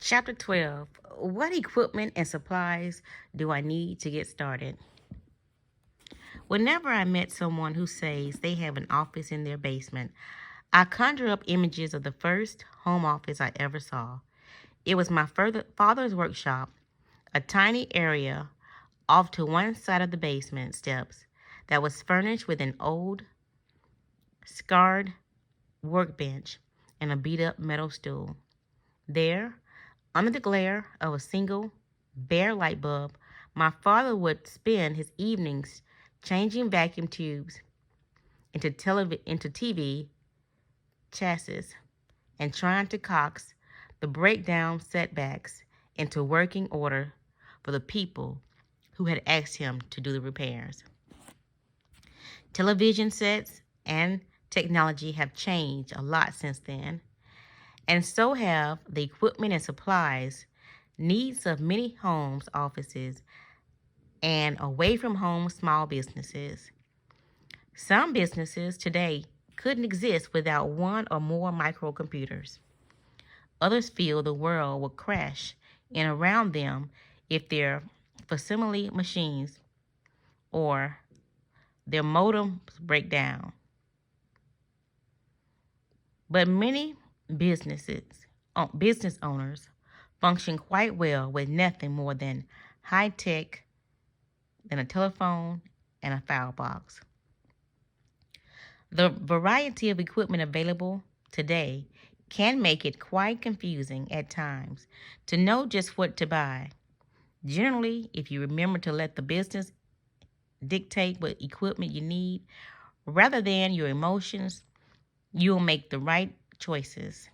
Chapter 12. What equipment and supplies do I need to get started? Whenever I met someone who says they have an office in their basement, I conjure up images of the first home office I ever saw. It was my father's workshop, a tiny area off to one side of the basement steps that was furnished with an old, scarred workbench and a beat-up metal stool. There, under the glare of a single, bare light bulb, my father would spend his evenings changing vacuum tubes into TV chassis and trying to coax the breakdown setbacks into working order for the people who had asked him to do the repairs. Television sets and technology have changed a lot since then, and so have the equipment and supplies needs of many homes, offices, and away from home small businesses. Some businesses today couldn't exist without one or more microcomputers. Others feel the world will crash in around them if their facsimile machines or their modems break down. But many business owners function quite well with nothing more than high tech than a telephone and a file box. The variety of equipment available today can make it quite confusing at times to know just what to buy. Generally, if you remember to let the business dictate what equipment you need rather than your emotions, you'll make the right choices.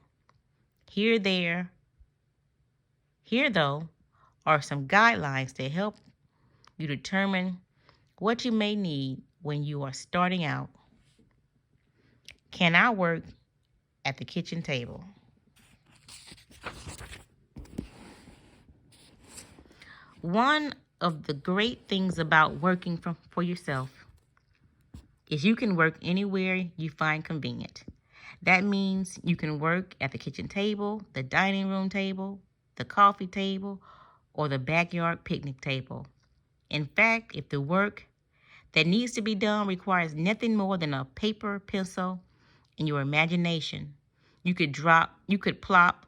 Here, though, are some guidelines to help you determine what you may need when you are starting out. Can I work at the kitchen table? One of the great things about working for yourself is you can work anywhere you find convenient. That means you can work at the kitchen table, the dining room table, the coffee table, or the backyard picnic table. In fact, if the work that needs to be done requires nothing more than a paper, pencil, and your imagination, you could plop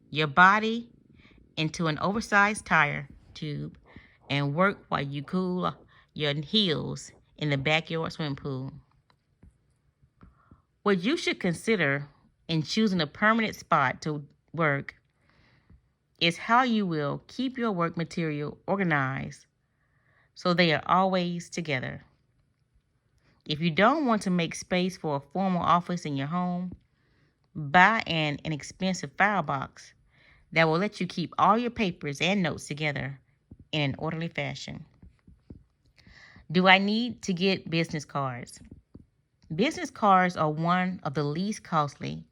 your body into an oversized tire tube and work while you cool your heels in the backyard swimming pool. What you should consider in choosing a permanent spot to work is how you will keep your work material organized so they are always together. If you don't want to make space for a formal office in your home, buy an inexpensive file box that will let you keep all your papers and notes together in an orderly fashion. Do I need to get business cards? Business cards are one of the least costly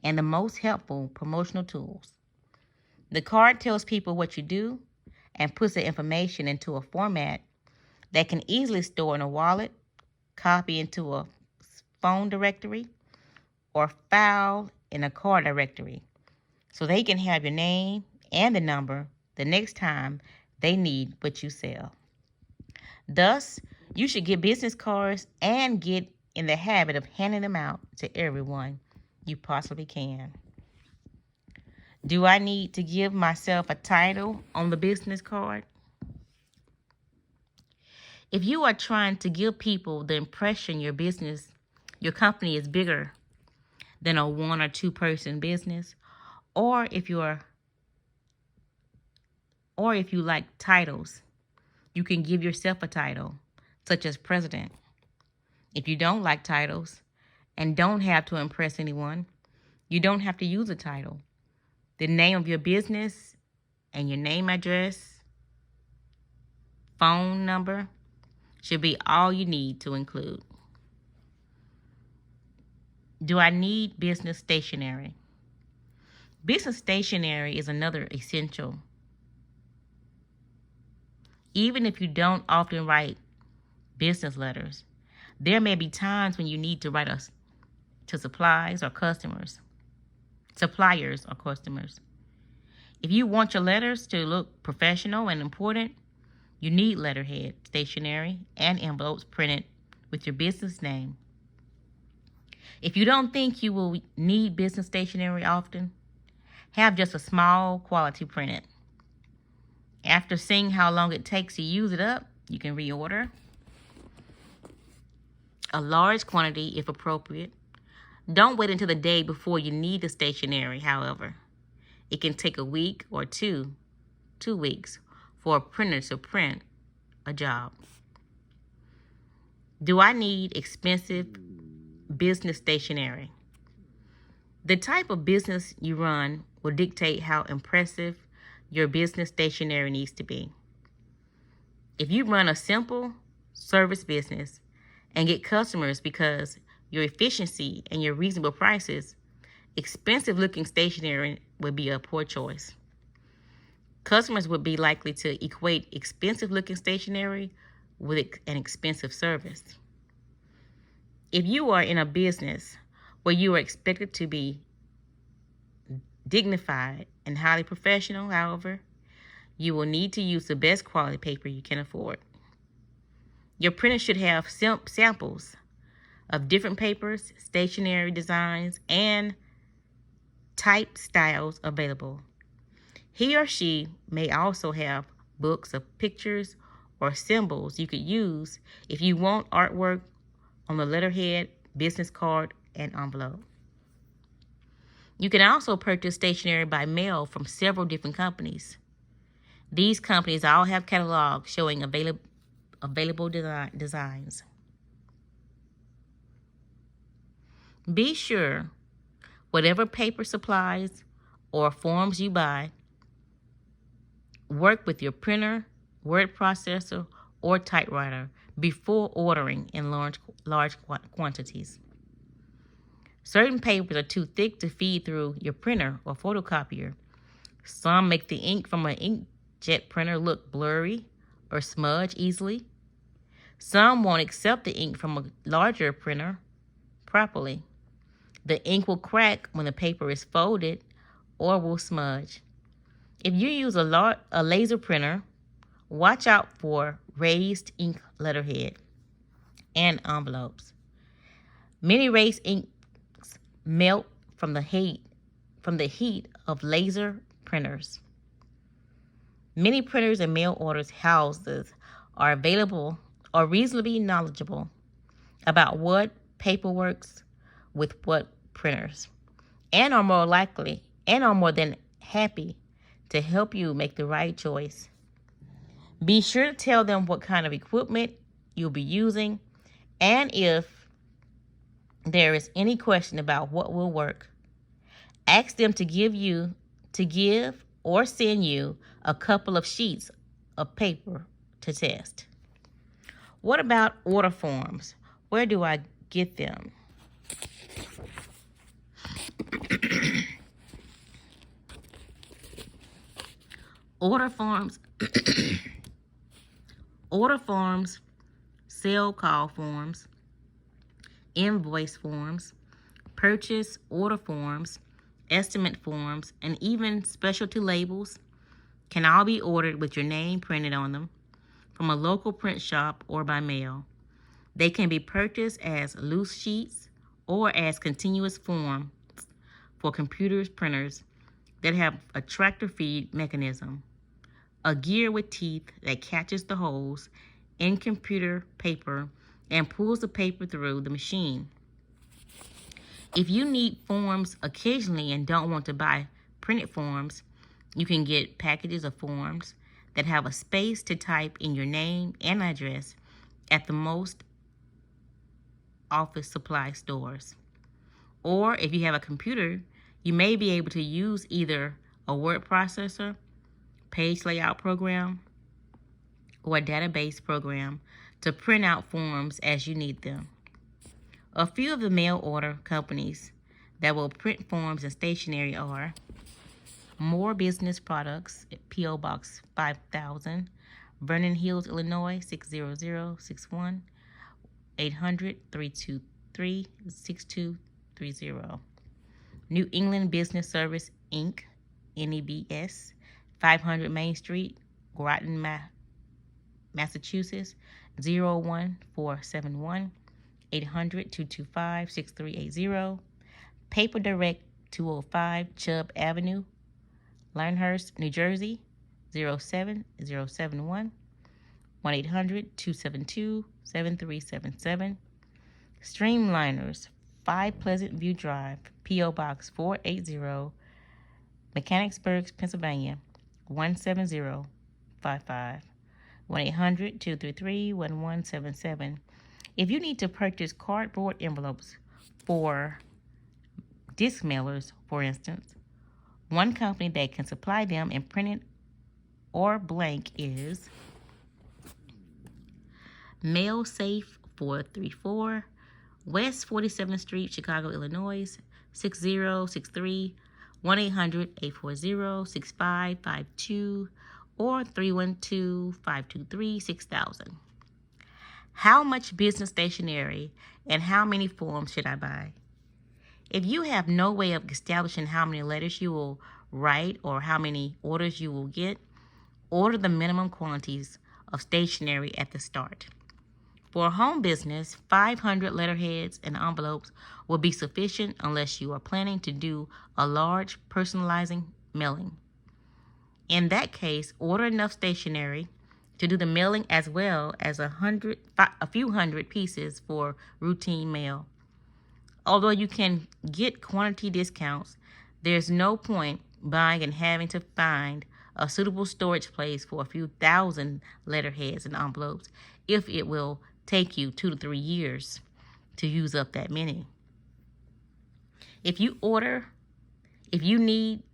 and the most helpful promotional tools. The card tells people what you do and puts the information into a format that can easily store in a wallet, copy into a phone directory, or file in a card directory so they can have your name and the number the next time they need what you sell. Thus, you should get business cards and get in the habit of handing them out to everyone you possibly can. Do I need to give myself a title on the business card? If you are trying to give people the impression your company is bigger than a one or two person business, or if you like titles, you can give yourself a title, such as president. If you don't like titles and don't have to impress anyone, you don't have to use a title. The name of your business and your name, address, phone number should be all you need to include. Do I need business stationery? Business stationery is another essential. Even if you don't often write business letters, there may be times when you need to write to suppliers or customers. If you want your letters to look professional and important, you need letterhead, stationery, and envelopes printed with your business name. If you don't think you will need business stationery often, have just a small quality printed. After seeing how long it takes to use it up, you can reorder a large quantity if appropriate. Don't wait until the day before you need the stationery, however. It can take a week or 2 weeks for a printer to print a job. Do I need expensive business stationery? The type of business you run will dictate how impressive your business stationery needs to be. If you run a simple service business and get customers because your efficiency and your reasonable prices, expensive looking stationery would be a poor choice. Customers would be likely to equate expensive looking stationery with an expensive service. If you are in a business where you are expected to be dignified and highly professional, however, you will need to use the best quality paper you can afford. Your printer should have samples of different papers, stationery designs, and type styles available. He or she may also have books of pictures or symbols you could use if you want artwork on the letterhead, business card, and envelope. You can also purchase stationery by mail from several different companies. These companies all have catalogs showing available designs. Be sure whatever paper supplies or forms you buy, work with your printer, word processor, or typewriter before ordering in large quantities. Certain papers are too thick to feed through your printer or photocopier. Some make the ink from an inkjet printer look blurry or smudge easily. Some won't accept the ink from a larger printer properly. The ink will crack when the paper is folded or will smudge. If you use a laser printer, watch out for raised ink letterhead and envelopes. Many raised inks melt from the heat of laser printers. Many printers and mail orders houses are available or reasonably knowledgeable about what paper works with what printers, and are more than happy to help you make the right choice. Be sure to tell them what kind of equipment you'll be using, and if there is any question about what will work, ask them to give or send you a couple of sheets of paper to test. What about order forms? Where do I get them? Order forms, sale call forms, invoice forms, purchase order forms, estimate forms, and even specialty labels can all be ordered with your name printed on them from a local print shop or by mail. They can be purchased as loose sheets or as continuous forms for computers printers that have a tractor feed mechanism, a gear with teeth that catches the holes in computer paper and pulls the paper through the machine. If you need forms occasionally and don't want to buy printed forms, you can get packages of forms that have a space to type in your name and address at the most office supply stores. Or if you have a computer, you may be able to use either a word processor, page layout program, or a database program to print out forms as you need them. A few of the mail order companies that will print forms and stationery are More Business Products, P.O. Box 5000, Vernon Hills, Illinois 60061, 800-323-6230. New England Business Service, Inc., NEBS, 500 Main Street, Groton, Massachusetts, 01471, 800-225-6380. Paper Direct, 205 Chubb Avenue, Lyndhurst, New Jersey, 07071, 1-800-272-7377. Streamliners, 5 Pleasant View Drive, P.O. Box 480, Mechanicsburg, Pennsylvania, 17055. 1-800-233-1177. If you need to purchase cardboard envelopes for disc mailers, for instance, one company that can supply them in printed or blank is Mail Safe 434, West 47th Street, Chicago, Illinois, 6063, 1-800-840-6552, or 312-523-6000. How much business stationery and how many forms should I buy? If you have no way of establishing how many letters you will write or how many orders you will get, order the minimum quantities of stationery at the start. For a home business, 500 letterheads and envelopes will be sufficient unless you are planning to do a large personalizing mailing. In that case, order enough stationery to do the mailing as well as a few hundred pieces for routine mail. Although you can get quantity discounts, there's no point buying and having to find a suitable storage place for a few thousand letterheads and envelopes if it will take you 2 to 3 years to use up that many. If you need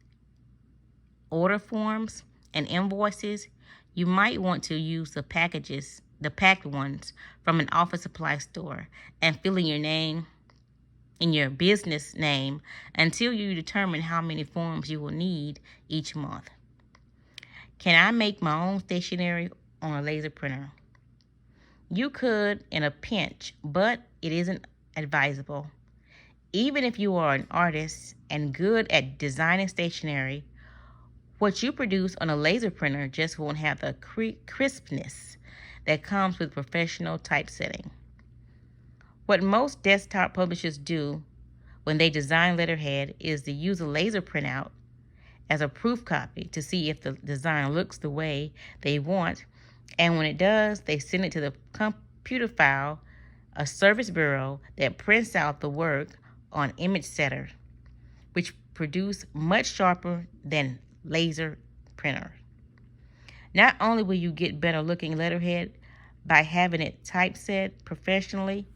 order forms and invoices, you might want to use the packed ones from an office supply store and fill in your name, in your business name, until you determine how many forms you will need each month. Can I make my own stationery on a laser printer? You could in a pinch, but it isn't advisable. Even if you are an artist and good at designing stationery, what you produce on a laser printer just won't have the crispness that comes with professional typesetting. What most desktop publishers do when they design letterhead is to use a laser printout as a proof copy to see if the design looks the way they want, and when it does, they send it to the computer file, a service bureau that prints out the work on image setter, which produce much sharper than laser printer. Not only will you get better looking letterhead by having it typeset professionally,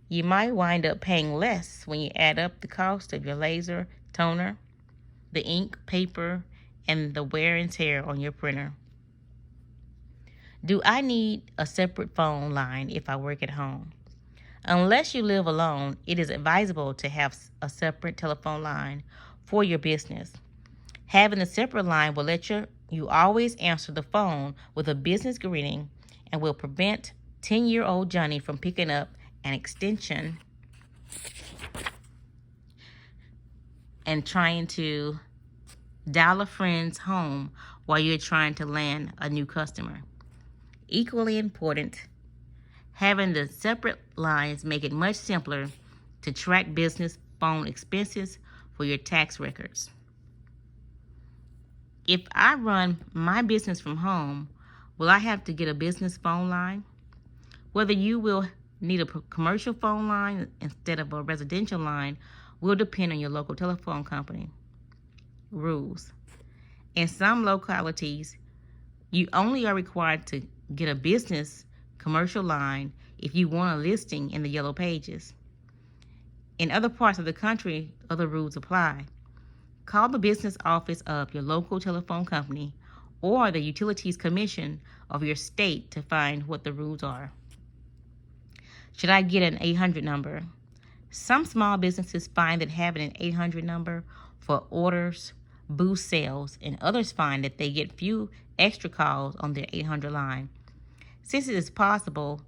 you might wind up paying less when you add up the cost of your laser, toner, the ink, paper, and the wear and tear on your printer. Do I need a separate phone line if I work at home? Unless you live alone, it is advisable to have a separate telephone line for your business. Having a separate line will let you always answer the phone with a business greeting and will prevent 10-year-old Johnny from picking up an extension and trying to dial a friend's home while you're trying to land a new customer. Equally important, having the separate lines make it much simpler to track business phone expenses for your tax records. If I run my business from home, will I have to get a business phone line? Whether you will need a commercial phone line instead of a residential line will depend on your local telephone company rules. In some localities, you only are required to get a business commercial line if you want a listing in the yellow pages. In other parts of the country, other rules apply. Call the business office of your local telephone company or the Utilities Commission of your state to find what the rules are. Should I get an 800 number? Some small businesses find that having an 800 number for orders boosts sales, and others find that they get few extra calls on their 800 line. Since it is possible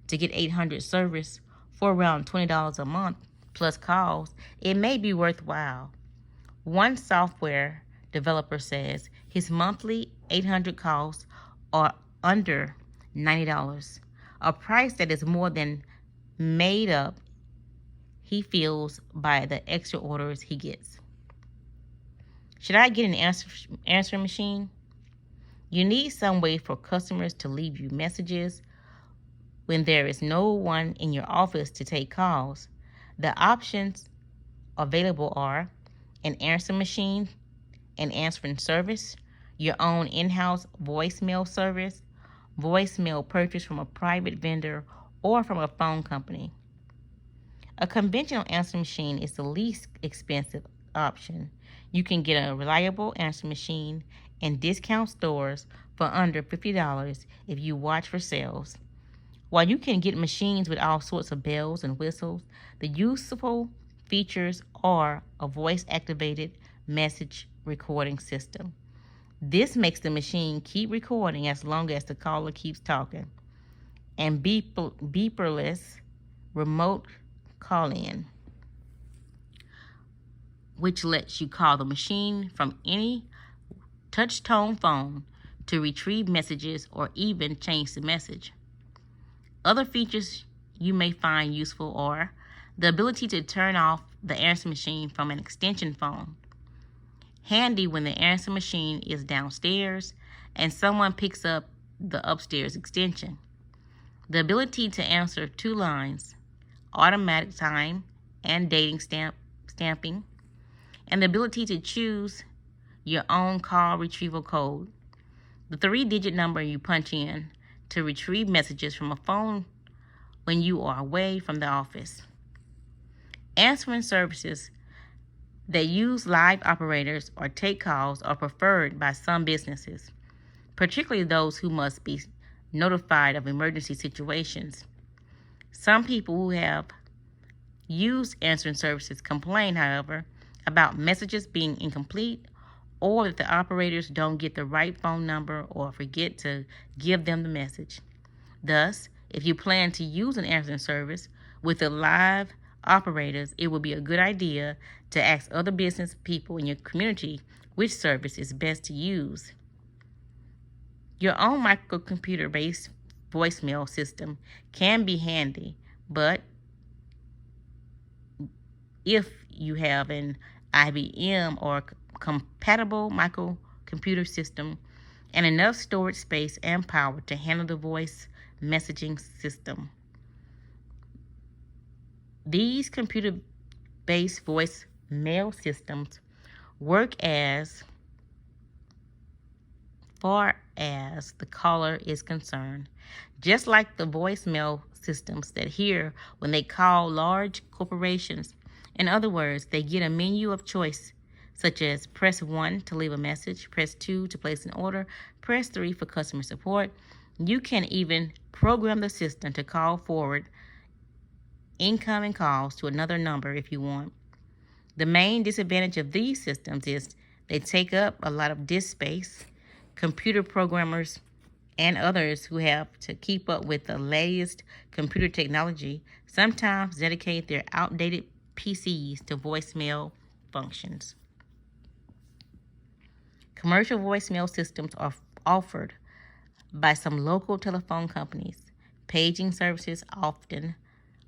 to get 800 service for around $20 a month plus calls, it may be worthwhile. One software developer says his monthly 800 calls are under $90, a price that is more than made up, he feels, by the extra orders he gets. Should I get an answering machine? You need some way for customers to leave you messages when there is no one in your office to take calls. The options available are an answering machine, an answering service, your own in-house voicemail service, voicemail purchase from a private vendor or from a phone company. A conventional answering machine is the least expensive option. You can get a reliable answering machine in discount stores for under $50 if you watch for sales. While you can get machines with all sorts of bells and whistles, the useful features are a voice-activated message recording system. This makes the machine keep recording as long as the caller keeps talking, and beeperless remote call-in, which lets you call the machine from any touch-tone phone to retrieve messages or even change the message. Other features you may find useful are the ability to turn off the answering machine from an extension phone, handy when the answering machine is downstairs and someone picks up the upstairs extension. The ability to answer 2 lines, automatic time and dating stamping, and the ability to choose your own call retrieval code, the 3-digit number you punch in to retrieve messages from a phone when you are away from the office. Answering services that use live operators or take calls are preferred by some businesses, particularly those who must be notified of emergency situations. Some people who have used answering services complain, however, about messages being incomplete or that the operators don't get the right phone number or forget to give them the message. Thus, if you plan to use an answering service with the live operators, it would be a good idea to ask other business people in your community which service is best to use. Your own microcomputer-based voicemail system can be handy, but if you have an IBM or compatible microcomputer system and enough storage space and power to handle the voice messaging system. These computer-based voicemail systems work as far as the caller is concerned, just like the voicemail systems that hear when they call large corporations. In other words, they get a menu of choice, such as press 1 to leave a message, press 2 to place an order, press 3 for customer support. You can even program the system to call forward incoming calls to another number if you want. The main disadvantage of these systems is they take up a lot of disk space. Computer programmers and others who have to keep up with the latest computer technology sometimes dedicate their outdated PCs to voicemail functions. Commercial voicemail systems are offered by some local telephone companies. Paging services often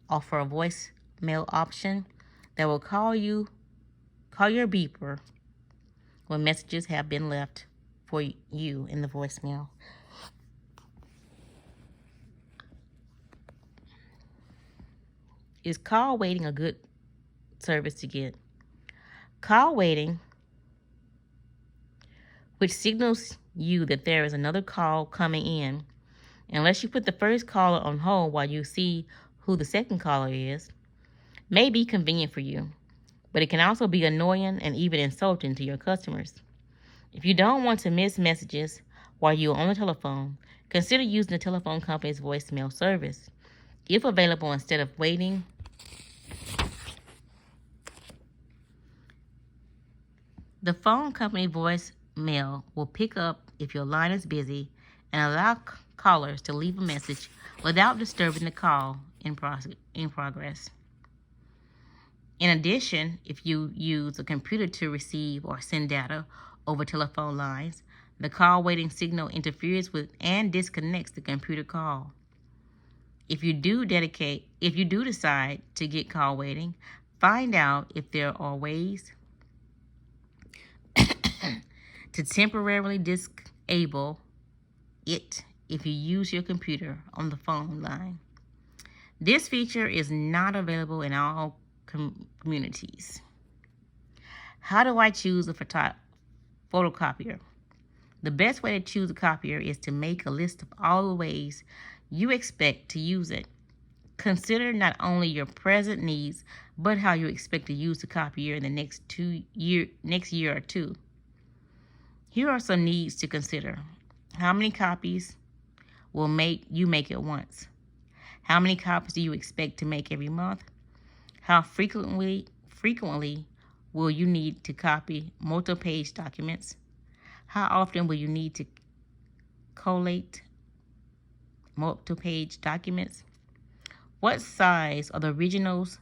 offer a voicemail option that will call your beeper when messages have been left for you in the voicemail. Is call waiting a good service to get? Call waiting, which signals you that there is another call coming in, unless you put the first caller on hold while you see who the second caller is, may be convenient for you, but it can also be annoying and even insulting to your customers. If you don't want to miss messages while you're on the telephone, consider using the telephone company's voicemail service. If available, instead of waiting, the phone company voicemail will pick up if your line is busy and allow callers to leave a message without disturbing the call in progress. In addition, if you use a computer to receive or send data, over telephone lines. The call waiting signal interferes with and disconnects the computer call. If you do decide to get call waiting, find out if there are ways to temporarily disable it if you use your computer on the phone line. This feature is not available in all communities. How do I choose a photocopier? The best way to choose a copier is to make a list of all the ways you expect to use it. Consider not only your present needs, but how you expect to use the copier in the next year or two. Here are some needs to consider. How many copies will you make at once? How many copies do you expect to make every month? How frequently will you need to copy multi-page documents? How often will you need to collate multi-page documents? What size are the originals,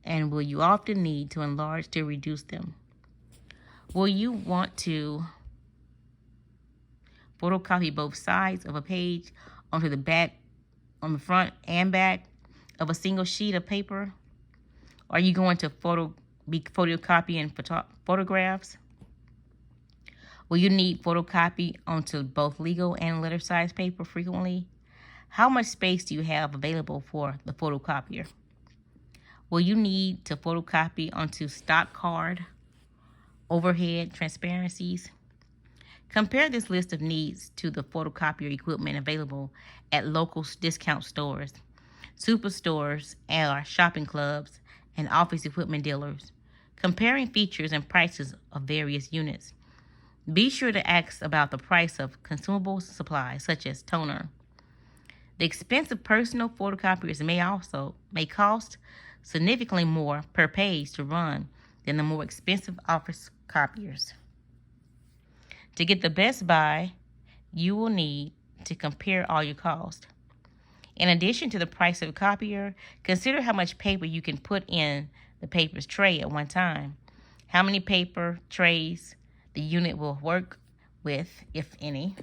and will you often need to enlarge to reduce them? Will you want to photocopy both sides of a page onto the back, on the front and back of a single sheet of paper? Are you going to be photocopying photographs? Will you need photocopy onto both legal and letter size paper frequently? How much space do you have available for the photocopier? Will you need to photocopy onto stock card, overhead transparencies? Compare this list of needs to the photocopier equipment available at local discount stores, superstores, and shopping clubs, and office equipment dealers, comparing features and prices of various units. Be sure to ask about the price of consumable supplies such as toner. The expensive personal photocopiers may cost significantly more per page to run than the more expensive office copiers. To get the best buy, you will need to compare all your costs. In addition to the price of a copier, consider how much paper you can put in the paper's tray at one time. How many paper trays the unit will work with, if any.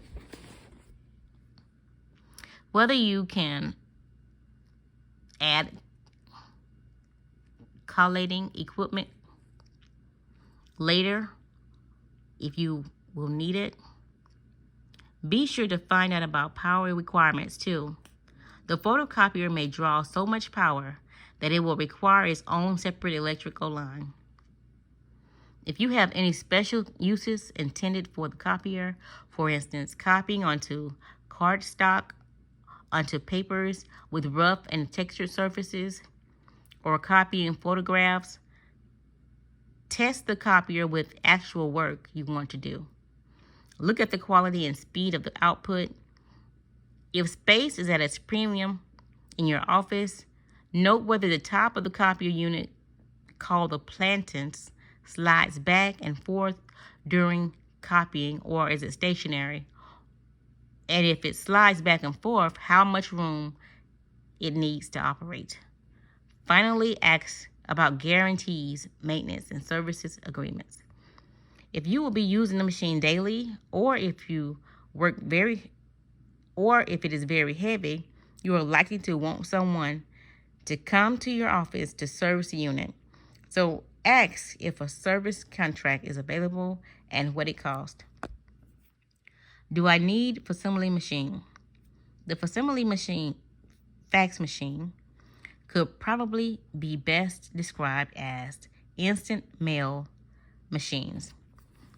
Whether you can add collating equipment later if you will need it. Be sure to find out about power requirements too. The photocopier may draw so much power that it will require its own separate electrical line. If you have any special uses intended for the copier, for instance, copying onto cardstock, onto papers with rough and textured surfaces, or copying photographs, test the copier with actual work you want to do. Look at the quality and speed of the output. If space is at its premium in your office, note whether the top of the copier unit, called the plantance, slides back and forth during copying, or is it stationary? And if it slides back and forth, how much room it needs to operate. Finally, ask about guarantees, maintenance, and services agreements. If you will be using the machine daily, or if it is very heavy, you are likely to want someone to come to your office to service the unit. So ask if a service contract is available and what it costs. Do I need facsimile machine? The facsimile machine, fax machine, could probably be best described as instant mail machines.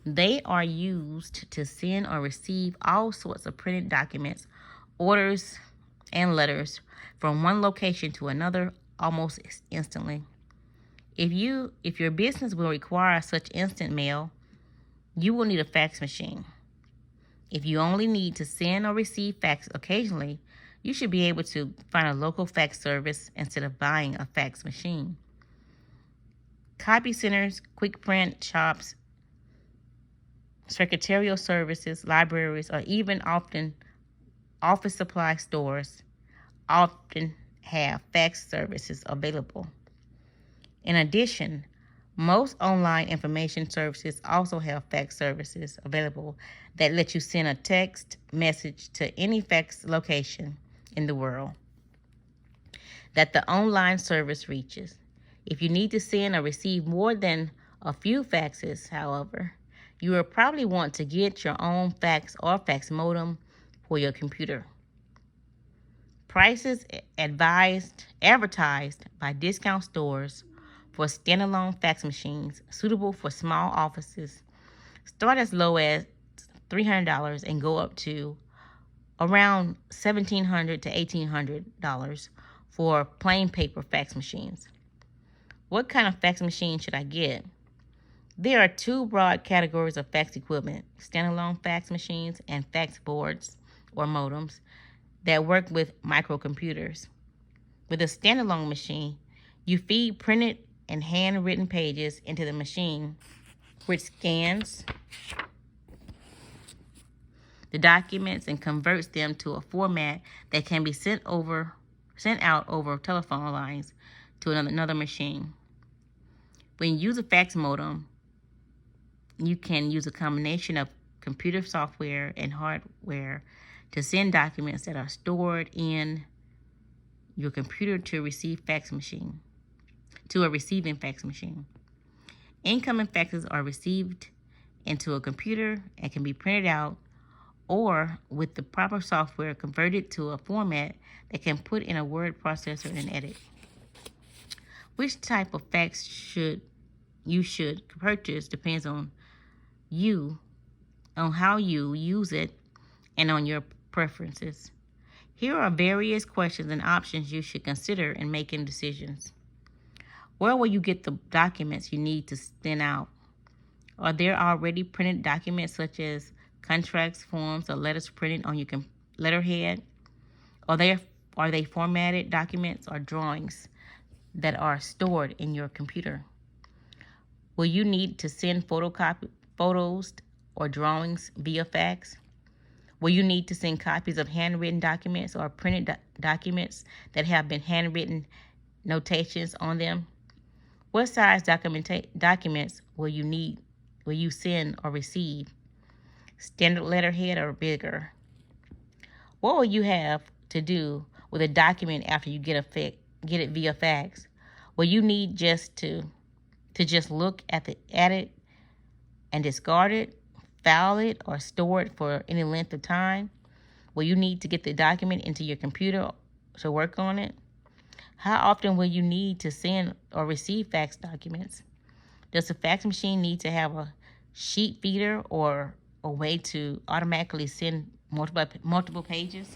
They are used to send or receive all sorts of printed documents, orders, and letters from one location to another almost instantly. If your business will require such instant mail, you will need a fax machine. If you only need to send or receive fax occasionally, you should be able to find a local fax service instead of buying a fax machine. Copy centers, quick print shops, secretarial services, libraries, or even often office supply stores often have fax services available. In addition, Most online information services also have fax services available that let you send a text message to any fax location in the world that the online service reaches. If you need to send or receive more than a few faxes, however, you will probably want to get your own fax or fax modem for your computer. Prices advertised by discount stores for standalone fax machines suitable for small offices start as low as $300 and go up to around $1,700 to $1,800 for plain paper fax machines. What kind of fax machine should I get? There are two broad categories of fax equipment: standalone fax machines and fax boards or modems that work with microcomputers. With a standalone machine, you feed printed and handwritten pages into the machine, which scans the documents and converts them to a format that can be sent out over telephone lines to another machine. When you use a fax modem, you can use a combination of computer software and hardware to send documents that are stored in your computer to a receiving fax machine. Incoming faxes are received into a computer and can be printed out, or with the proper software converted to a format that can put in a word processor and edit. Which type of fax you should purchase depends on how you use it, and on your preferences. Here are various questions and options you should consider in making decisions. Where will you get the documents you need to send out? Are there already printed documents such as contracts, forms, or letters printed on your letterhead? Are they formatted documents or drawings that are stored in your computer? Will you need to send photos or drawings via fax? Will you need to send copies of handwritten documents or printed documents that have been handwritten notations on them? What size documents will you send or receive? Standard letterhead or bigger? What will you have to do with a document after you get it via fax? Will you need to just look at it and discard it, file it, or store it for any length of time? Will you need to get the document into your computer to work on it? How often will you need to send or receive fax documents? Does the fax machine need to have a sheet feeder or a way to automatically send multiple pages?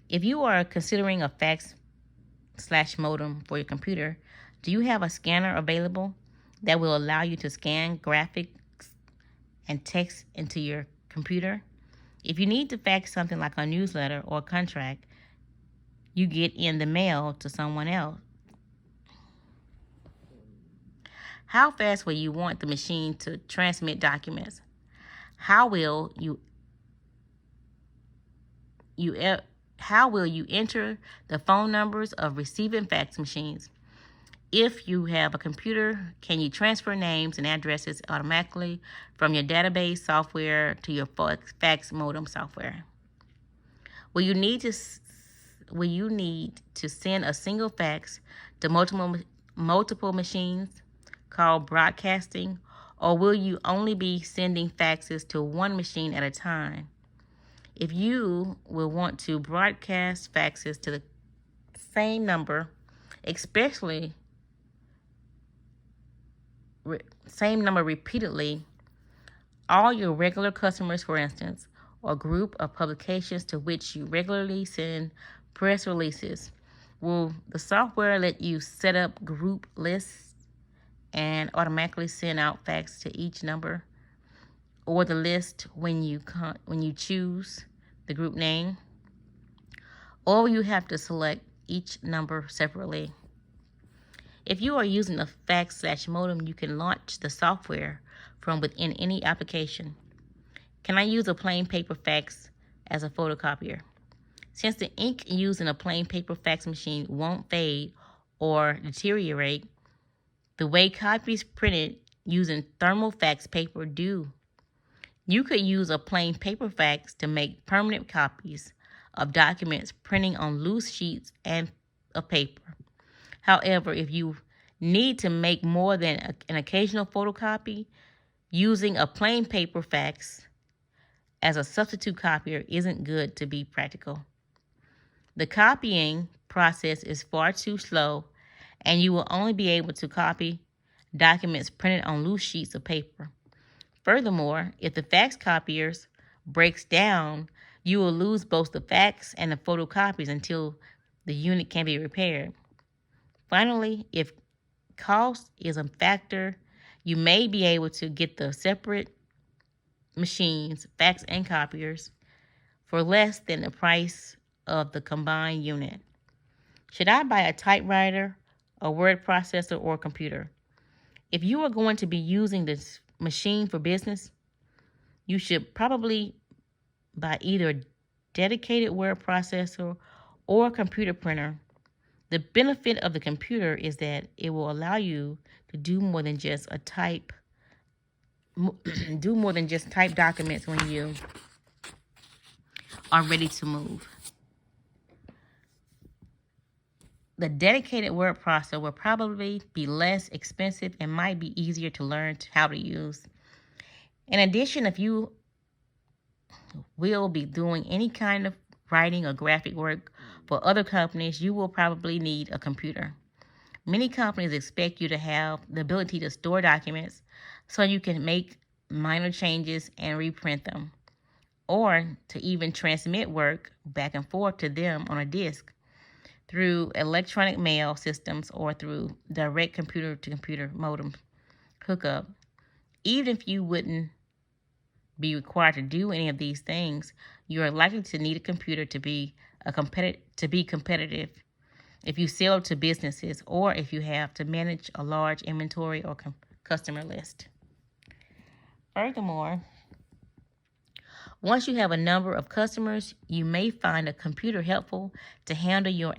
If you are considering a fax/modem for your computer, do you have a scanner available that will allow you to scan graphics and text into your computer? If you need to fax something like a newsletter or a contract you get in the mail to someone else, how fast will you want the machine to transmit documents? How will you enter the phone numbers of receiving fax machines? If you have a computer, can you transfer names and addresses automatically from your database software to your fax modem software? Will you need to send a single fax to multiple machines, called broadcasting, or will you only be sending faxes to one machine at a time? If you will want to broadcast faxes to the same number, repeatedly, all your regular customers, for instance, or group of publications to which you regularly send press releases, will the software let you set up group lists and automatically send out fax to each number or the list when you choose the group name? Or will you have to select each number separately? If you are using a fax/modem, you can launch the software from within any application. Can I use a plain paper fax as a photocopier? Since the ink used in a plain paper fax machine won't fade or deteriorate, the way copies printed using thermal fax paper do. You could use a plain paper fax to make permanent copies of documents printing on loose sheets of paper. However, if you need to make more than an occasional photocopy, using a plain paper fax as a substitute copier isn't good to be practical. The copying process is far too slow, and you will only be able to copy documents printed on loose sheets of paper. Furthermore, if the fax copiers breaks down, you will lose both the fax and the photocopies until the unit can be repaired. Finally, if cost is a factor, you may be able to get the separate machines, fax and copiers, for less than the price of the combined unit. Should I buy a typewriter, a word processor, or a computer? If you are going to be using this machine for business, you should probably buy either a dedicated word processor or a computer printer. The benefit of the computer is that it will allow you to do more than just type documents when you are ready to move. The dedicated word processor will probably be less expensive and might be easier to learn how to use. In addition, if you will be doing any kind of writing or graphic work for other companies, you will probably need a computer. Many companies expect you to have the ability to store documents so you can make minor changes and reprint them, or to even transmit work back and forth to them on a disk through electronic mail systems or through direct computer-to-computer modem hookup. Even if you wouldn't be required to do any of these things, you are likely to need a computer to be competitive if you sell to businesses or if you have to manage a large inventory or customer list. Furthermore, once you have a number of customers, you may find a computer helpful to handle your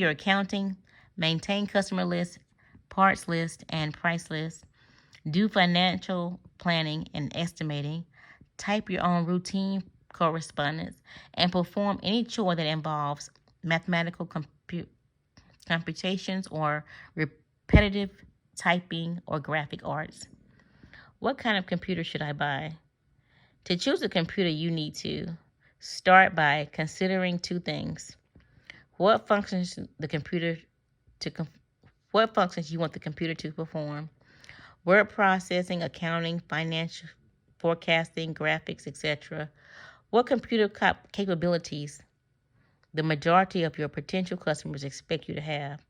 accounting, maintain customer lists, parts lists, and price lists, do financial planning and estimating, type your own routine correspondence, and perform any chore that involves mathematical computations or repetitive typing or graphic arts. What kind of computer should I buy? To choose a computer, you need to start by considering two things. What functions you want the computer to perform? Word processing, accounting, financial forecasting, graphics, etc. What computer capabilities the majority of your potential customers expect you to have?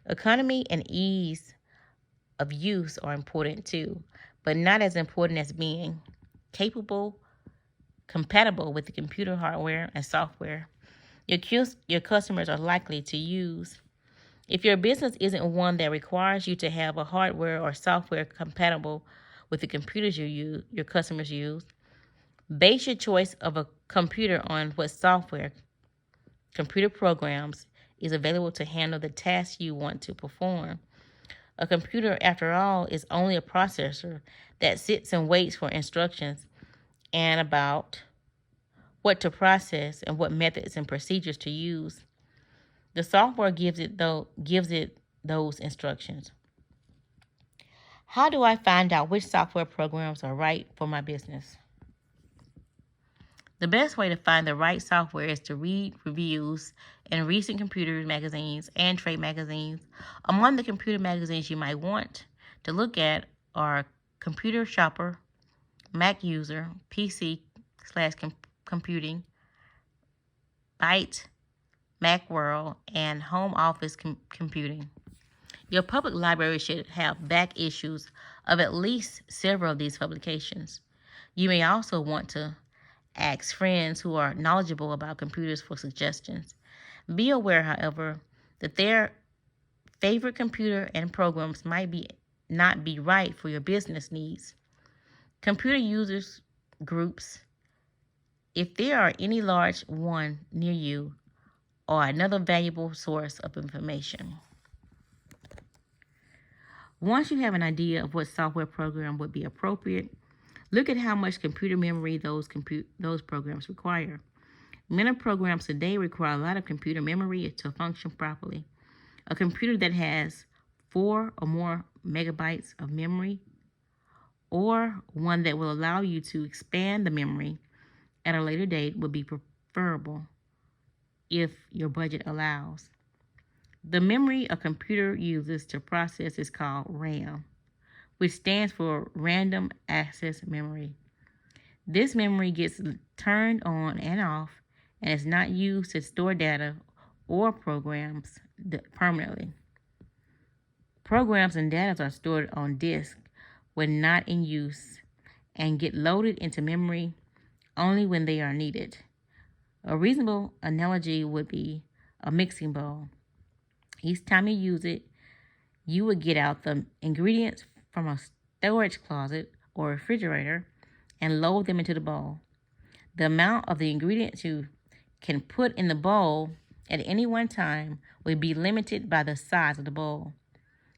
Economy and ease of use are important too, but not as important as being compatible with the computer hardware and software your customers are likely to use. If your business isn't one that requires you to have a hardware or software compatible with the computers your customers use, base your choice of a computer on what software, computer programs is available to handle the tasks you want to perform. A computer, after all, is only a processor that sits and waits for instructions and about what to process and what methods and procedures to use. The software gives it those instructions. How do I find out which software programs are right for my business? The best way to find the right software is to read reviews in recent computer magazines and trade magazines. Among the computer magazines you might want to look at are Computer Shopper, Mac User, PC/Computing, Byte, Macworld, and Home Office Computing. Your public library should have back issues of at least several of these publications. You may also want to ask friends who are knowledgeable about computers for suggestions. Be aware, however, that their favorite computer and programs might not be right for your business needs. Computer users groups if there are any large one near you or another valuable source of information. Once you have an idea of what software program would be appropriate, look at how much computer memory those programs require. Many programs today require a lot of computer memory to function properly. A computer that has 4 or more megabytes of memory, or one that will allow you to expand the memory at a later date, would be preferable if your budget allows. The memory a computer uses to process is called RAM, which stands for Random Access Memory. This memory gets turned on and off and is not used to store data or programs permanently. Programs and data are stored on disk when not in use and get loaded into memory only when they are needed. A reasonable analogy would be a mixing bowl. Each time you use it, you would get out the ingredients from a storage closet or refrigerator and load them into the bowl. The amount of the ingredients you can put in the bowl at any one time will be limited by the size of the bowl.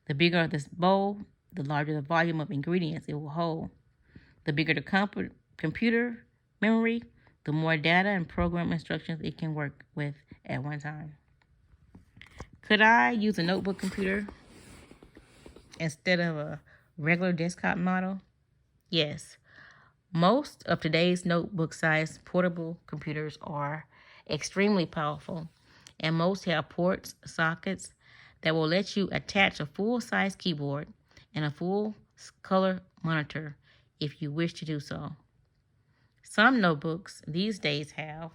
The bigger this bowl, the larger the volume of ingredients it will hold. The bigger the computer memory, the more data and program instructions it can work with at one time. Could I use a notebook computer instead of a regular desktop model? Yes. Most of today's notebook-sized portable computers are extremely powerful, and most have ports, sockets that will let you attach a full-size keyboard and a full-color monitor if you wish to do so. Some notebooks these days have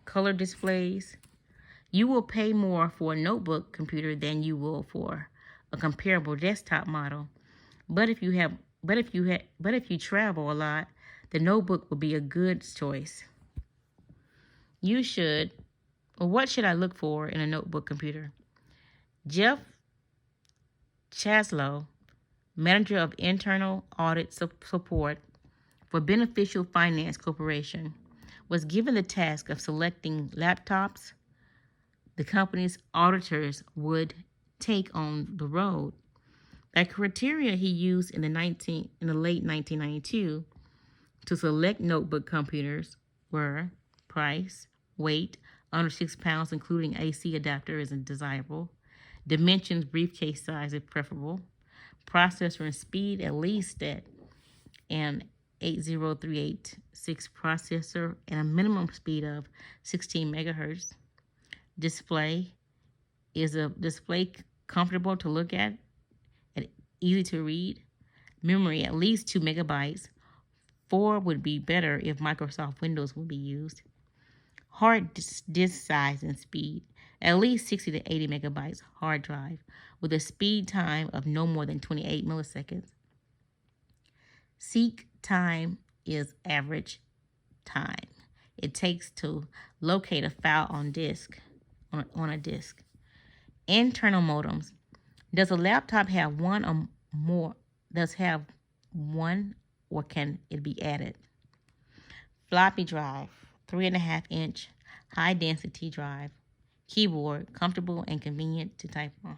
color displays. You will pay more for a notebook computer than you will for a comparable desktop model. But if you travel a lot, the notebook will be a good choice. What should I look for in a notebook computer? Jeff Ch12, manager of internal audit support for Beneficial Finance Corporation, was given the task of selecting laptops the company's auditors would take on the road. The criteria he used in the late 1992 to select notebook computers were price, weight, under 6 pounds, including AC adapter is desirable, dimensions, briefcase size if preferable, processor and speed at least at an 80386 processor and a minimum speed of 16 megahertz. Display, is a display comfortable to look at and easy to read. Memory, at least 2 megabytes. 4 would be better if Microsoft Windows would be used. Hard disk size and speed, at least 60 to 80 megabytes hard drive with a speed time of no more than 28 milliseconds. Seek time is average time it takes to locate a file on a disk. Internal modems. Does a laptop have one or more? Does have one, or can it be added? Floppy drive, 3.5-inch high density drive. Keyboard, comfortable and convenient to type on.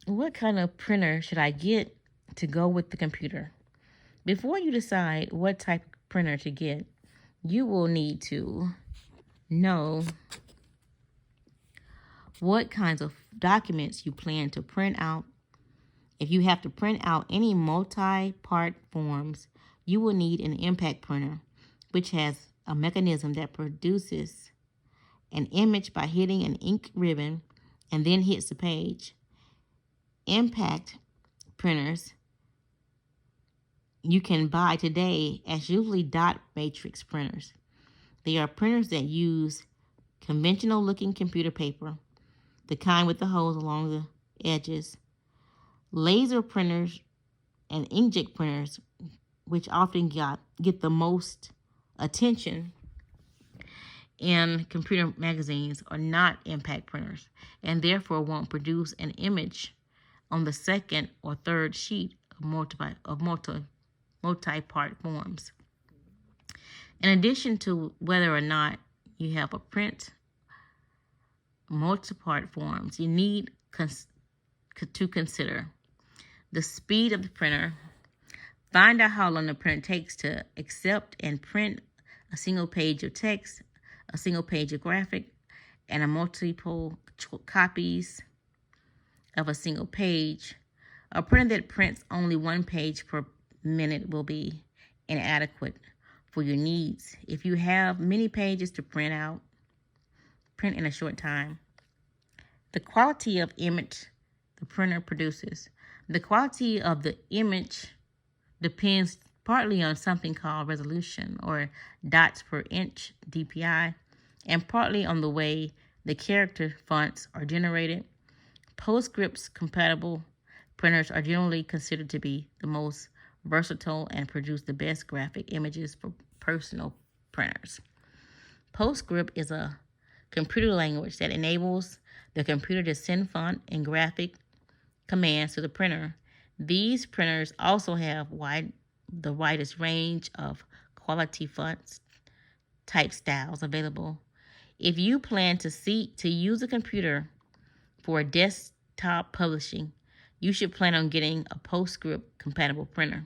What kind of printer should I get to go with the computer? Before you decide what type of printer to get, you will need to know what kinds of documents you plan to print out. If you have to print out any multi-part forms, you will need an impact printer, which has a mechanism that produces an image by hitting an ink ribbon and then hits the page. Impact printers you can buy today as usually dot matrix printers. They are printers that use conventional looking computer paper, the kind with the holes along the edges. Laser printers and inkjet printers, which often get the most attention in computer magazines are not impact printers and therefore won't produce an image on the second or third sheet of multi-part forms. In addition to whether or not you have a print multi-part forms, you need to consider the speed of the printer. Find out how long the printer takes to accept and print a single page of text, a single page of graphic, and a multiple copies of a single page. A printer that prints only one page per minute will be inadequate for your needs. If you have many pages to print in a short time. The quality of image the printer produces. The quality of the image depends partly on something called resolution, or dots per inch, DPI, and partly on the way the character fonts are generated. PostScript compatible printers are generally considered to be the most versatile and produce the best graphic images for personal printers. PostScript is a computer language that enables the computer to send font and graphic commands to the printer. These printers also have the widest range of quality fonts type styles available. If you plan to use a computer for desktop publishing, you should plan on getting a PostScript compatible printer.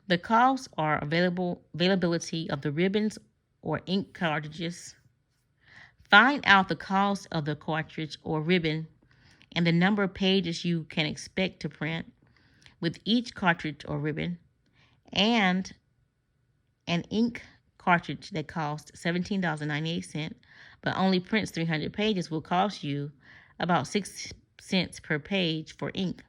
The costs are availability of the ribbons or ink cartridges. Find out the cost of the cartridge or ribbon and the number of pages you can expect to print with each cartridge or ribbon. And an ink cartridge that costs $17.98 but only prints 300 pages will cost you about 6 cents per page for ink.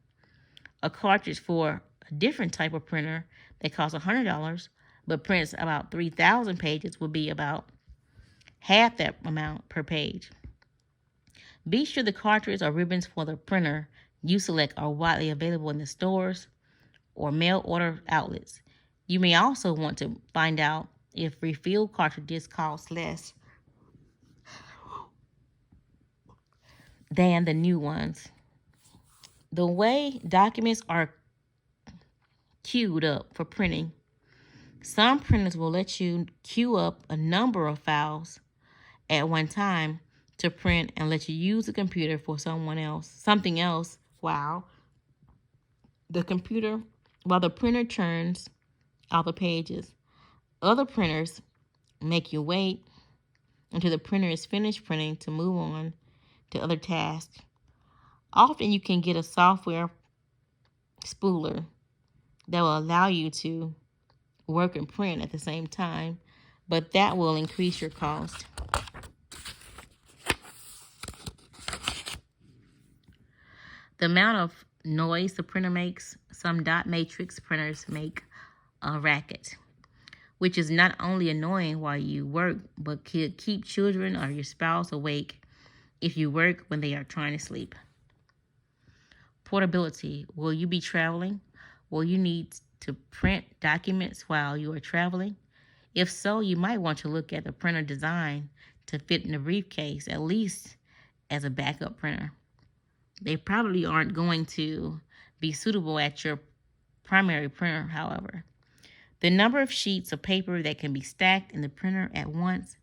A cartridge for a different type of printer that costs $100 but prints about 3,000 pages will be about half that amount per page. Be sure the cartridge or ribbons for the printer you select are widely available in the stores or mail order outlets. You may also want to find out if refill cartridges cost less than the new ones. The way documents are queued up for printing, some printers will let you queue up a number of files at one time to print and let you use the computer for something else while the printer churns out the pages. Other printers make you wait until the printer is finished printing to move on to other tasks. Often you can get a software spooler that will allow you to work and print at the same time, but that will increase your cost. The amount of noise the printer makes, some dot matrix printers make a racket, which is not only annoying while you work, but could keep children or your spouse awake if you work when they are trying to sleep. Portability. Will you be traveling? Will you need to print documents while you are traveling? If so, you might want to look at the printer design to fit in the briefcase, at least as a backup printer. They probably aren't going to be suitable at your primary printer, however. The number of sheets of paper that can be stacked in the printer at once,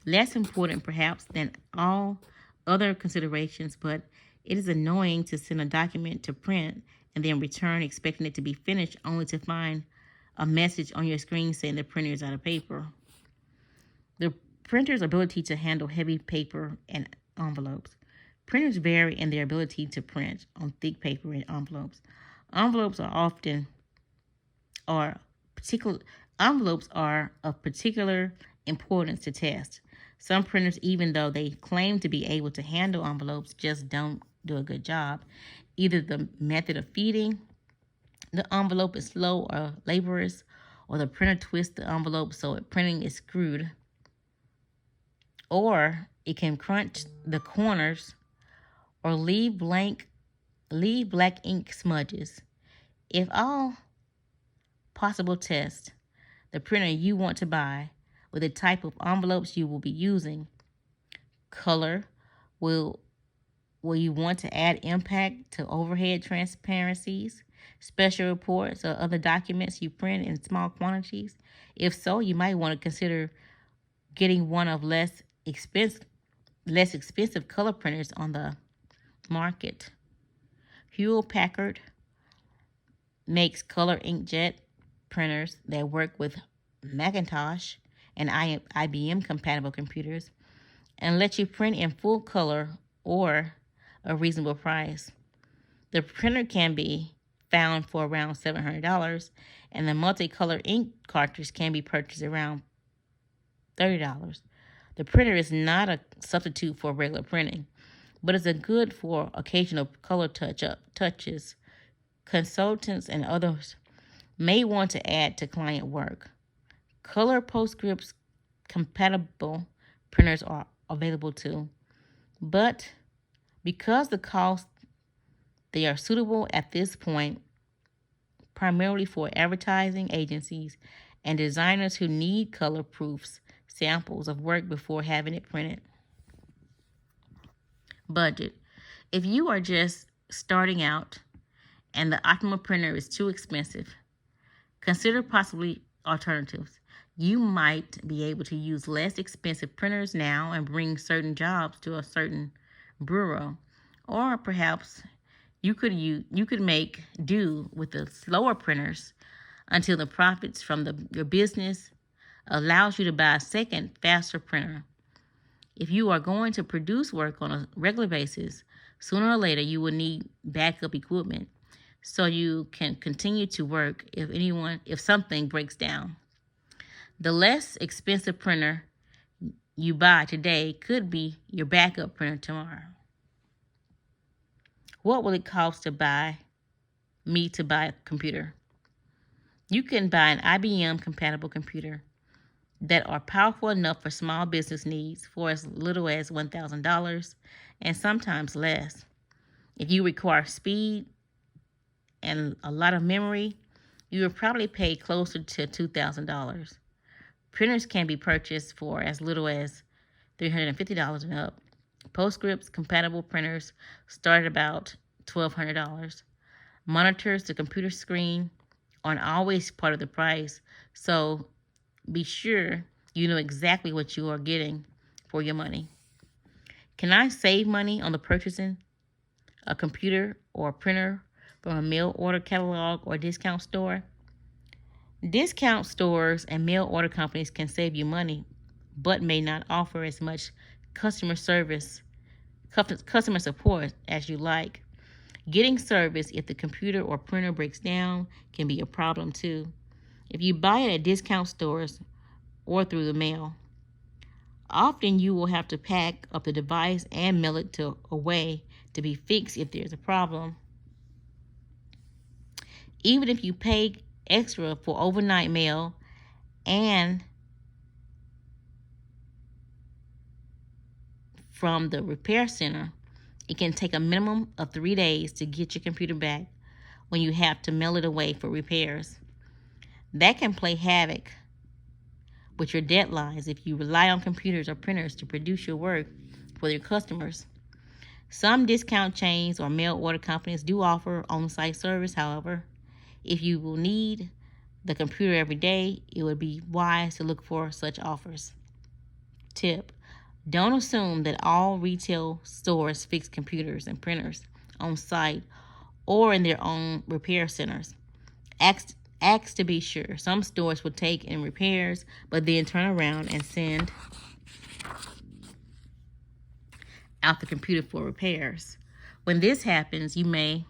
less important perhaps than all other considerations, but it is annoying to send a document to print and then return expecting it to be finished only to find a message on your screen saying the printer is out of paper. The printer's ability to handle heavy paper and envelopes. Printers vary in their ability to print on thick paper and envelopes. Envelopes are of particular importance to test. Some printers, even though they claim to be able to handle envelopes, just don't do a good job. Either the method of feeding the envelope is slow or laborious, or the printer twists the envelope so printing is screwed, or it can crunch the corners or leave black ink smudges. If all possible tests, the printer you want to buy with the type of envelopes you will be using. Color. Will you want to add impact to overhead transparencies, special reports, or other documents you print in small quantities? If so, you might want to consider getting one of less expensive color printers on the market. Hewlett Packard makes color inkjet printers that work with Macintosh and IBM compatible computers and let you print in full color or a reasonable price. The printer can be found for around $700, and the multicolor ink cartridge can be purchased around $30. The printer is not a substitute for regular printing, but is a good for occasional color touches. Consultants and others may want to add to client work. Color PostScript compatible printers are available too, but because the cost, they are suitable at this point primarily for advertising agencies and designers who need color proofs samples of work before having it printed. Budget. If you are just starting out and the optimal printer is too expensive, consider possibly alternatives. You might be able to use less expensive printers now and bring certain jobs to a certain bureau, or perhaps you could make do with the slower printers until the profits from your business allows you to buy a second, faster printer. If you are going to produce work on a regular basis, sooner or later you will need backup equipment so you can continue to work if something breaks down. The less expensive printer you buy today could be your backup printer tomorrow. What will it cost to buy a computer? You can buy an IBM compatible computer that are powerful enough for small business needs for as little as $1,000 and sometimes less. If you require speed and a lot of memory, you will probably pay closer to $2,000. Printers can be purchased for as little as $350 and up. PostScript compatible printers start at about $1,200. Monitors, the computer screen, aren't always part of the price, so be sure you know exactly what you are getting for your money. Can I save money on the purchasing a computer or a printer from a mail order catalog or discount store? Discount stores and mail order companies can save you money, but may not offer as much customer support as you like. Getting service if the computer or printer breaks down can be a problem too. If you buy it at discount stores or through the mail, often you will have to pack up the device and mail it away to be fixed if there's a problem. Even if you pay extra for overnight mail and from the repair center, it can take a minimum of 3 days to get your computer back when you have to mail it away for repairs. That can play havoc with your deadlines if you rely on computers or printers to produce your work for your customers. Some discount chains or mail order companies do offer on-site service, however. If you will need the computer every day, it would be wise to look for such offers. Tip: don't assume that all retail stores fix computers and printers on site or in their own repair centers. Ask to be sure. Some stores will take in repairs, but then turn around and send out the computer for repairs. When this happens, you may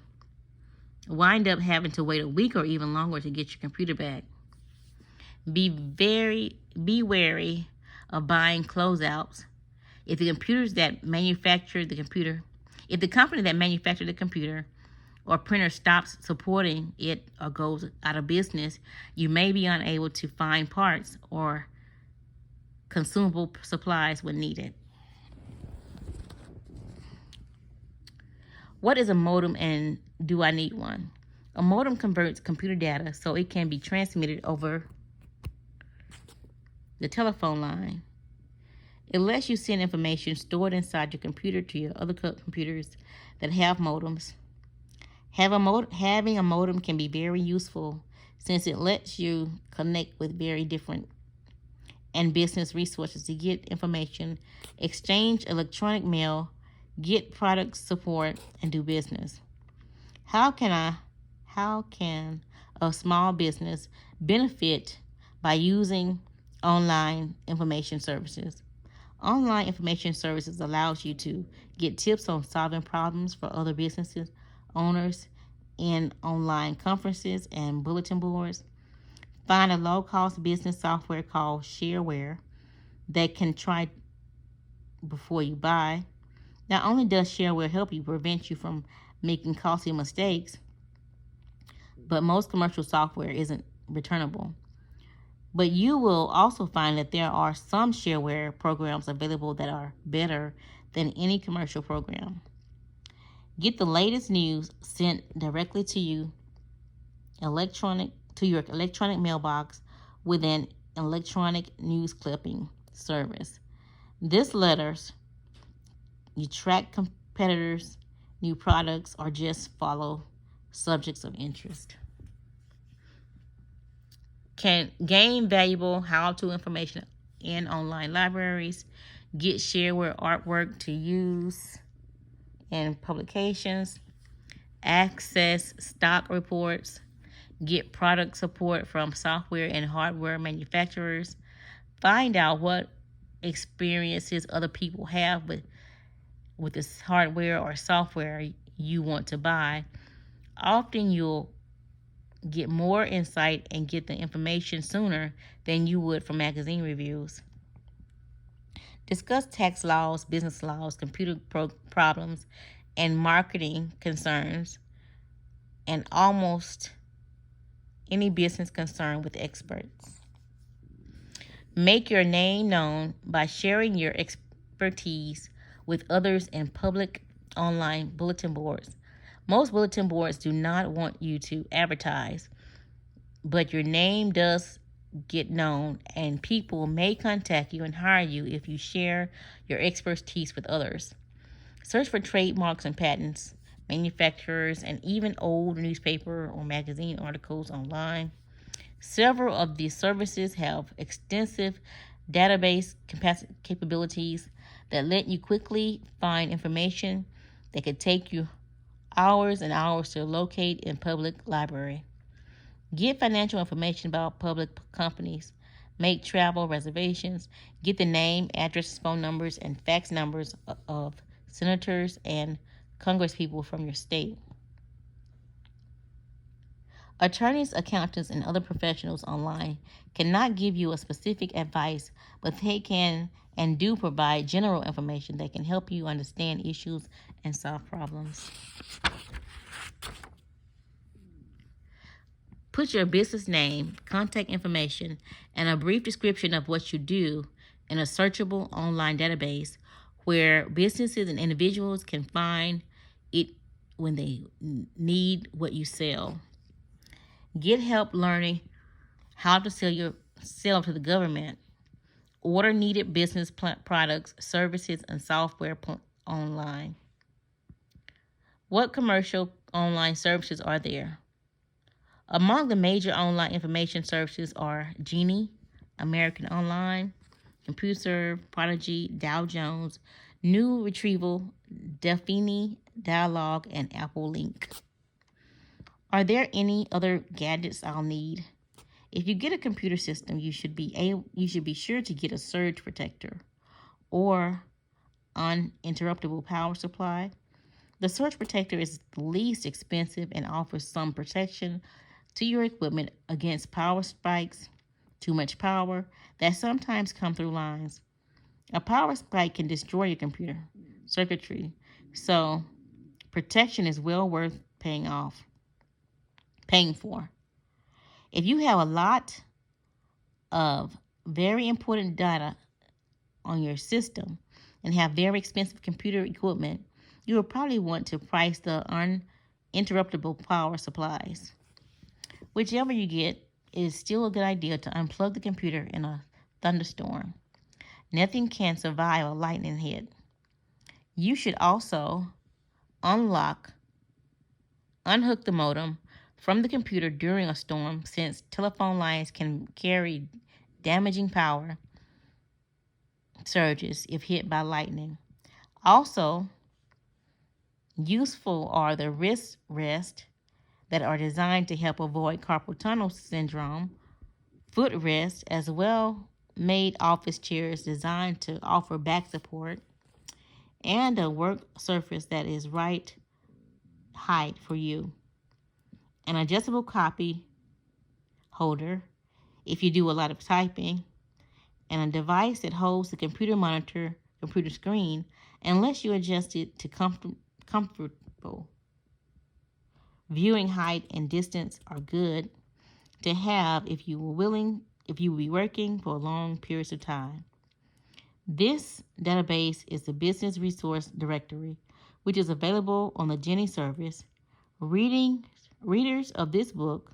wind up having to wait a week or even longer to get your computer back. Be wary of buying closeouts. If the company that manufactured the computer or printer stops supporting it or goes out of business, you may be unable to find parts or consumable supplies when needed. What is a modem and do I need one? A modem converts computer data so it can be transmitted over The telephone line. It lets you send information stored inside your computer to your other computers that have modems. Having a modem can be very useful since it lets you connect with very different and business resources to get information, exchange electronic mail, get product support, and do business. How can a small business benefit by using online information services? Online information services allows you to get tips on solving problems for other businesses, owners in online conferences and bulletin boards. Find a low-cost business software called shareware that can try before you buy. Not only does shareware help you prevent you from making costly mistakes, but most commercial software isn't returnable. But you will also find that there are some shareware programs available that are better than any commercial program. Get the latest news sent directly to your electronic mailbox with an electronic news clipping service. This letters you track competitors, new products, or just follow subjects of interest. Can gain valuable how-to information in online libraries, get shareware artwork to use in publications, access stock reports, get product support from software and hardware manufacturers, find out what experiences other people have with this hardware or software you want to buy. Often you'll get more insight and get the information sooner than you would from magazine reviews. Discuss tax laws, business laws, computer problems, and marketing concerns, and almost any business concern with experts. Make your name known by sharing your expertise with others in public online bulletin boards. Most bulletin boards do not want you to advertise, but your name does get known, and people may contact you and hire you if you share your expertise with others. Search for trademarks and patents, manufacturers, and even old newspaper or magazine articles online. Several of these services have extensive database capabilities that let you quickly find information that could take you hours and hours to locate in public library. Get financial information about public companies. Make travel reservations. Get the name, addresses, phone numbers, and fax numbers of senators and congresspeople from your state. Attorneys, accountants, and other professionals online cannot give you a specific advice, but they can and do provide general information that can help you understand issues and solve problems. Put your business name, contact information, and a brief description of what you do in a searchable online database where businesses and individuals can find it when they need what you sell. Get help learning how to sell to the government. Order needed business products, services, and software online. What commercial online services are there? Among the major online information services are Genie, American Online, CompuServe, Prodigy, Dow Jones, New Retrieval, Delphini, Dialog, and Apple Link. Are there any other gadgets I'll need? If you get a computer system, you should be sure to get a surge protector or uninterruptible power supply. The surge protector is the least expensive and offers some protection to your equipment against power spikes, too much power that sometimes come through lines. A power spike can destroy your computer circuitry, so protection is well worth paying for. If you have a lot of very important data on your system and have very expensive computer equipment, you will probably want to price the uninterruptible power supplies. Whichever you get, it is still a good idea to unplug the computer in a thunderstorm. Nothing can survive a lightning hit. You should also unhook the modem from the computer during a storm, since telephone lines can carry damaging power surges if hit by lightning. Also, useful are the wrist rests that are designed to help avoid carpal tunnel syndrome, footrests, as well made office chairs designed to offer back support, and a work surface that is right height for you. An adjustable copy holder if you do a lot of typing, and a device that holds the computer screen, unless you adjust it to comfortable. Viewing height and distance are good to have if you will be working for long periods of time. This database is the Business Resource Directory, which is available on the Jenny service. Readers of this book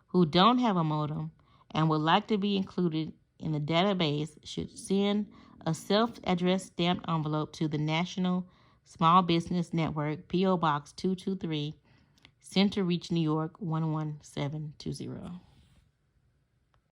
who don't have a modem and would like to be included in the database should send a self-addressed stamped envelope to the National Small Business Network, P.O. Box 223, Center Reach, New York 11720.